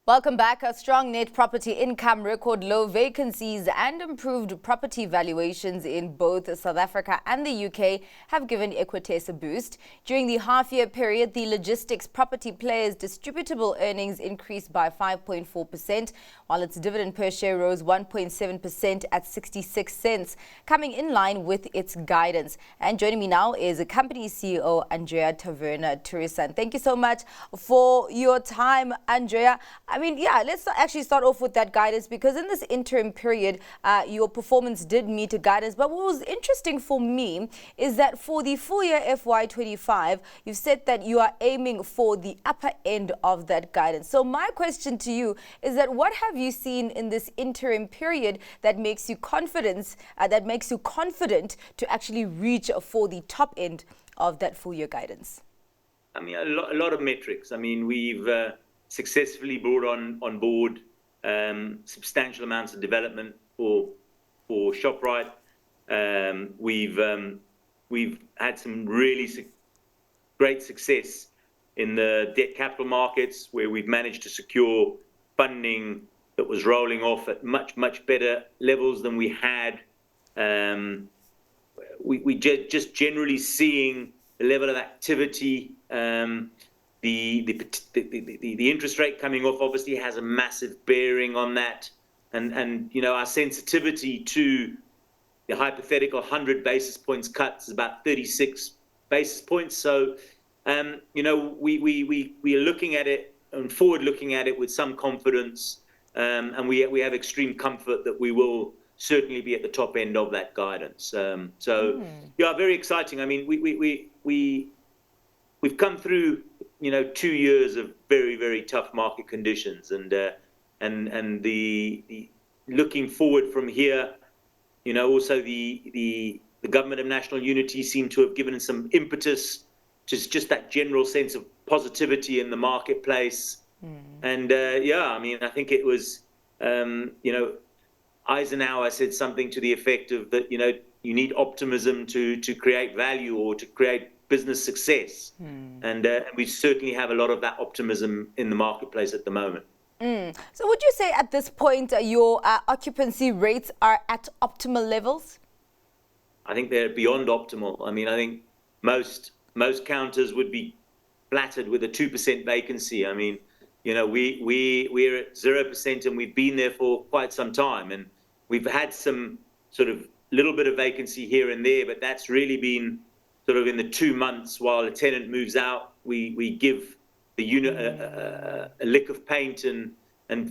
Welcome back. A strong net property income, record low vacancies and improved property valuations in both South Africa and the UK have given Equites a boost. During the half-year period, the logistics property player's distributable earnings increased by 5.4%, while its dividend per share rose 1.7% at 66 cents, coming in line with its guidance. And joining me now is a company CEO, Andrea Taverna-Turisan. Thank you so much for your time, Andrea. Let's actually start off with that guidance, because in this interim period, your performance did meet a guidance. But what was interesting for me is that for the full year FY25, you've said that you are aiming for the upper end of that guidance. So my question to you is that what have you seen in this interim period that makes you confident to actually reach for the top end of that full year guidance? A lot of metrics. We've successfully brought on board substantial amounts of development for ShopRite. We've had some really great success in the debt capital markets, where we've managed to secure funding that was rolling off at much better levels than we had. We just generally seeing the level of activity. The interest rate coming off obviously has a massive bearing on that, and our sensitivity to the hypothetical 100 basis points cuts is about 36 basis points. So we are looking at it and forward looking at it with some confidence, and we have extreme comfort that we will certainly be at the top end of that guidance. Very exciting. We've come through 2 years of very tough market conditions, and the looking forward from here, also the government of national unity seemed to have given some impetus to just that general sense of positivity in the marketplace. And I think it was Eisenhower said something to the effect of that you need optimism to create value or to create business success, and we certainly have a lot of that optimism in the marketplace at the moment. So would you say at this point your occupancy rates are at optimal levels? I think they're beyond optimal. I think most counters would be flattered with a 2% vacancy. We're at 0%, and we've been there for quite some time, and we've had some sort of little bit of vacancy here and there, but that's really been sort of in the 2 months while a tenant moves out, we give the unit a lick of paint and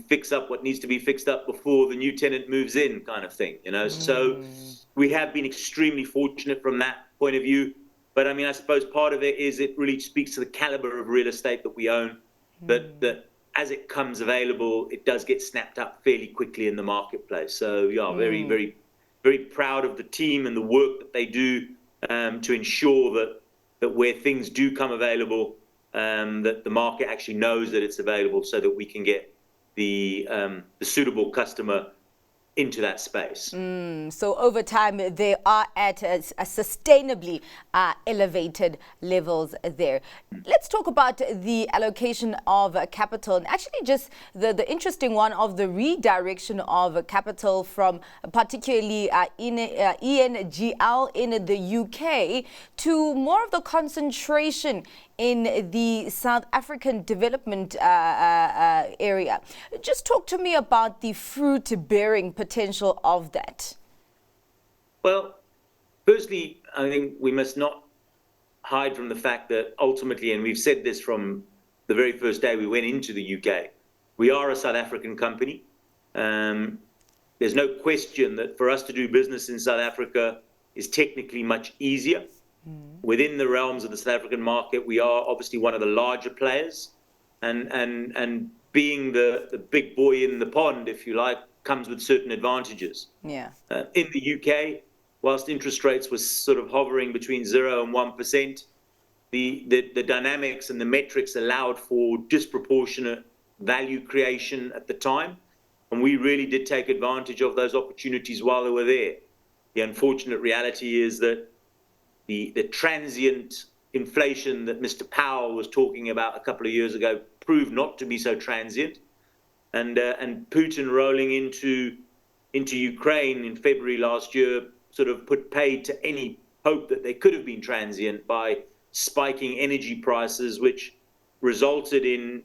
fix up what needs to be fixed up before the new tenant moves in, kind of thing. So we have been extremely fortunate from that point of view. But I suppose part of it is it really speaks to the caliber of real estate that we own, that as it comes available, it does get snapped up fairly quickly in the marketplace. So very proud of the team and the work that they do to ensure that where things do come available, that the market actually knows that it's available, so that we can get the suitable customer into that space. So over time, they are at a sustainably elevated levels there. Let's talk about the allocation of capital, and actually just the interesting one of the redirection of capital from particularly ENGL in the UK to more of the concentration in the South African development area. Just talk to me about the fruit-bearing potential of that. Well, firstly, I think we must not hide from the fact that ultimately, and we've said this from the very first day we went into the UK, we are a South African company. There's no question that for us to do business in South Africa is technically much easier. Within the realms of the South African market, we are obviously one of the larger players, and being the big boy in the pond, if you like, comes with certain advantages. In the UK, whilst interest rates were sort of hovering between 0 and 1%, the dynamics and the metrics allowed for disproportionate value creation at the time, and we really did take advantage of those opportunities while they were there. The unfortunate reality is that the transient inflation that Mr. Powell was talking about a couple of years ago proved not to be so transient. and Putin rolling into Ukraine in February last year sort of put paid to any hope that they could have been transient by spiking energy prices, which resulted in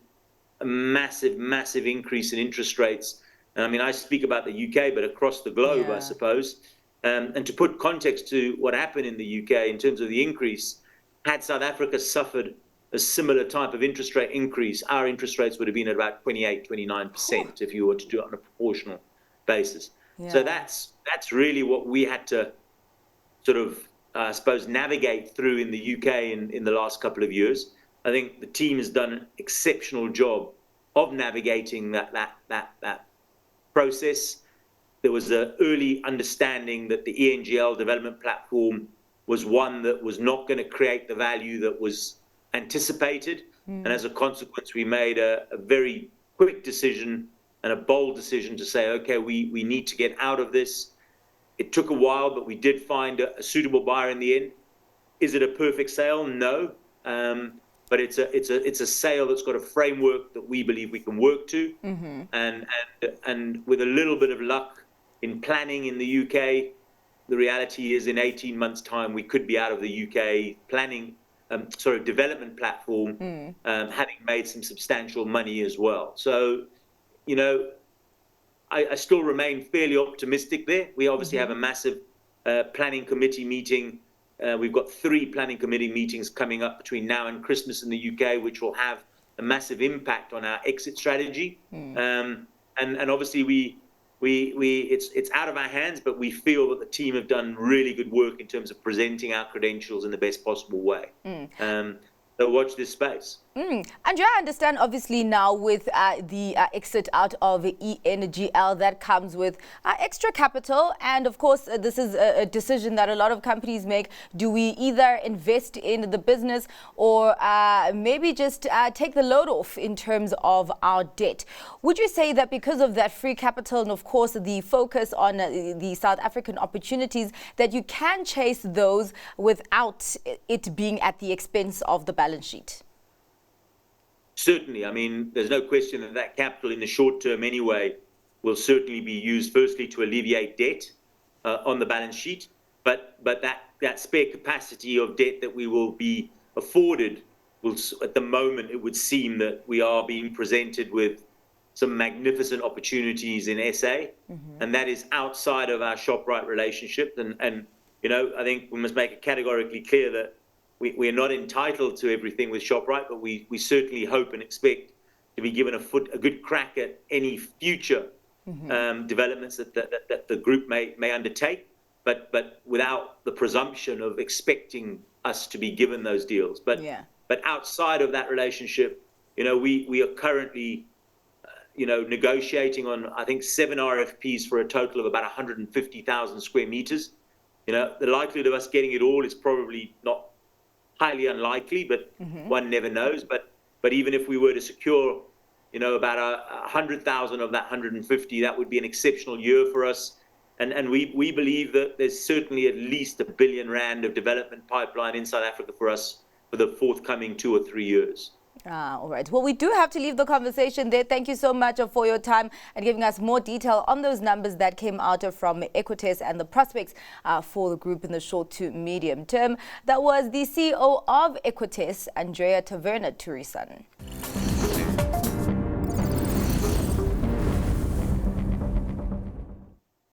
a massive increase in interest rates. And I mean, I speak about the UK, but across the globe, I suppose. And to put context to what happened in the UK in terms of the increase, had South Africa suffered a similar type of interest rate increase, our interest rates would have been at about 28-29% if you were to do it on a proportional basis. Yeah. So that's really what we had to sort of, I suppose, navigate through in the UK in the last couple of years. I think the team has done an exceptional job of navigating that process. There was an early understanding that the ENGL development platform was one that was not going to create the value that was anticipated. And as a consequence, we made a very quick decision and a bold decision to say, okay, we need to get out of this. It took a while, but we did find a suitable buyer in the end. Is it a perfect sale? No. But it's a sale that's got a framework that we believe we can work to. And with a little bit of luck in planning in the UK, the reality is in 18 months' time, we could be out of the UK development platform, having made some substantial money as well. So, you know, I still remain fairly optimistic there. We obviously have a massive planning committee meeting. We've got 3 planning committee meetings coming up between now and Christmas in the UK, which will have a massive impact on our exit strategy. And obviously it's out of our hands, but we feel that the team have done really good work in terms of presenting our credentials in the best possible way. So watch this space. Andrea, I understand obviously now with the exit out of ENGL, that comes with extra capital. And of course, this is a decision that a lot of companies make. Do we either invest in the business or maybe just take the load off in terms of our debt? Would you say that because of that free capital and of course the focus on the South African opportunities, that you can chase those without it being at the expense of the balance sheet? Certainly. I mean, there's no question that capital in the short term anyway will certainly be used firstly to alleviate debt on the balance sheet. But that spare capacity of debt that we will be afforded will, at the moment, it would seem that we are being presented with some magnificent opportunities in SA. And that is outside of our ShopRite relationship. And you know, I think we must make it categorically clear that we are not entitled to everything with ShopRite, but we certainly hope and expect to be given a good crack at any future developments that the group may undertake, but without the presumption of expecting us to be given those deals. But outside of that relationship, you know, we are currently negotiating on, I think, 7 RFPs for a total of about 150,000 square meters. You know, the likelihood of us getting it all is probably not highly unlikely, but one never knows. But even if we were to secure, you know, about 100,000 of that 150, that would be an exceptional year for us. And we believe that there's certainly at least R1 billion of development pipeline in South Africa for us for the forthcoming 2 or 3 years. All right. Well, we do have to leave the conversation there. Thank you so much for your time and giving us more detail on those numbers that came out from Equites and the prospects for the group in the short to medium term. That was the CEO of Equites, Andrea Taverna-Turisan.